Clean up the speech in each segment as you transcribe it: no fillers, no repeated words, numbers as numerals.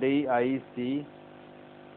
DIC،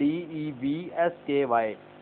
DEVSKY،